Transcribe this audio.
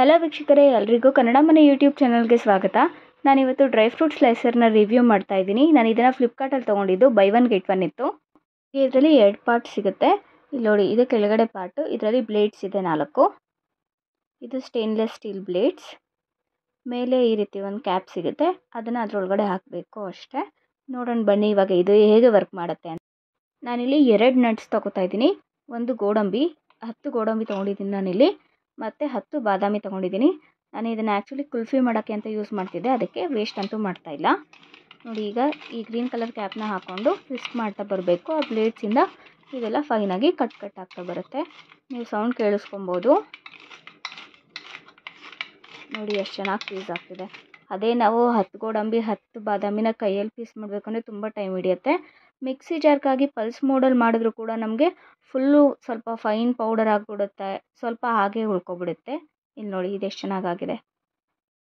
Hello ವೀಕ್ಷಕರೇ, ಎಲ್ರಿಗೂ ಕನ್ನಡ ಮನೆ ಯೂಟ್ಯೂಬ್ ಚಾನಲ್ಗೆ ಸ್ವಾಗತ. ನಾನಿವತ್ತು ಡ್ರೈ ಫ್ರೂಟ್ ಸ್ಲೈಸರ್ನ ರಿವ್ಯೂ ಮಾಡ್ತಾ ಇದ್ದೀನಿ. ನಾನು ಇದನ್ನು ಫ್ಲಿಪ್ಕಾರ್ಟಲ್ಲಿ ತೊಗೊಂಡಿದ್ದು, ಬೈ ಒನ್ ಗೆಟ್ ಒನ್ ಇತ್ತು. ಇದರಲ್ಲಿ 2 ಪಾರ್ಟ್ ಸಿಗುತ್ತೆ. ಇಲ್ಲಿ ನೋಡಿ, ಇದು ಕೆಳಗಡೆ ಪಾರ್ಟು. ಇದರಲ್ಲಿ ಬ್ಲೇಡ್ಸ್ ಇದೆ 4. ಇದು ಸ್ಟೇನ್ಲೆಸ್ ಸ್ಟೀಲ್ ಬ್ಲೇಡ್ಸ್. ಮೇಲೆ ಈ ರೀತಿ ಒಂದು ಕ್ಯಾಪ್ ಸಿಗುತ್ತೆ, ಅದನ್ನು ಅದರೊಳಗಡೆ ಹಾಕಬೇಕು ಅಷ್ಟೇ. ನೋಡೋಣ ಬನ್ನಿ ಇವಾಗ ಇದು ಹೇಗೆ ವರ್ಕ್ ಮಾಡುತ್ತೆ ಅಂತ. ನಾನಿಲ್ಲಿ 2 ನಟ್ಸ್ ತೊಗೋತಾ ಇದ್ದೀನಿ. ಒಂದು ಗೋಡಂಬಿ, 10 ಗೋಡಂಬಿ ತೊಗೊಂಡಿದ್ದೀನಿ ನಾನಿಲ್ಲಿ, ಮತ್ತು 10 ಬಾದಾಮಿ ತೊಗೊಂಡಿದ್ದೀನಿ. ನಾನು ಇದನ್ನು ಆ್ಯಕ್ಚುಲಿ ಕುಲ್ಫಿ ಮಾಡೋಕ್ಕೆ ಅಂತ ಯೂಸ್ ಮಾಡ್ತಿದ್ದೆ, ಅದಕ್ಕೆ ವೇಸ್ಟ್ ಅಂತೂ ಮಾಡ್ತಾಯಿಲ್ಲ. ನೋಡಿ, ಈಗ ಈ ಗ್ರೀನ್ ಕಲರ್ ಕ್ಯಾಪ್ನ ಹಾಕ್ಕೊಂಡು ಟ್ವಿಸ್ಟ್ ಮಾಡ್ತಾ ಬರಬೇಕು. ಆ ಬ್ಲೇಡ್ಸಿಂದ ಇದೆಲ್ಲ ಫೈನಾಗಿ ಕಟ್ ಆಗ್ತಾ ಬರುತ್ತೆ. ನೀವು ಸೌಂಡ್ ಕೇಳಿಸ್ಕೊಬೋದು. ನೋಡಿ ಎಷ್ಟು ಚೆನ್ನಾಗಿ ಪೀಸ್ ಆಗ್ತಿದೆ. ಅದೇ ನಾವು 10 ಗೋಡಂಬಿ 10 ಬಾದಾಮಿನ ಕೈಯಲ್ಲಿ ಪೀಸ್ ಮಾಡಬೇಕು ಅಂದರೆ ತುಂಬ ಟೈಮ್ ಹಿಡಿಯುತ್ತೆ. ಮಿಕ್ಸಿ ಜಾರ್ಗಾಗಿ ಪಲ್ಸ್ ಮೋಡಲ್ಲಿ ಮಾಡಿದ್ರೂ ಕೂಡ ನಮಗೆ ಫುಲ್ಲು ಸ್ವಲ್ಪ ಫೈನ್ ಪೌಡರ್ ಆಗಿಬಿಡುತ್ತೆ, ಸ್ವಲ್ಪ ಹಾಗೆ ಉಳ್ಕೊಬಿಡುತ್ತೆ. ಇಲ್ಲಿ ನೋಡಿ, ಇದೆಷ್ಟು ಚೆನ್ನಾಗಾಗಿದೆ.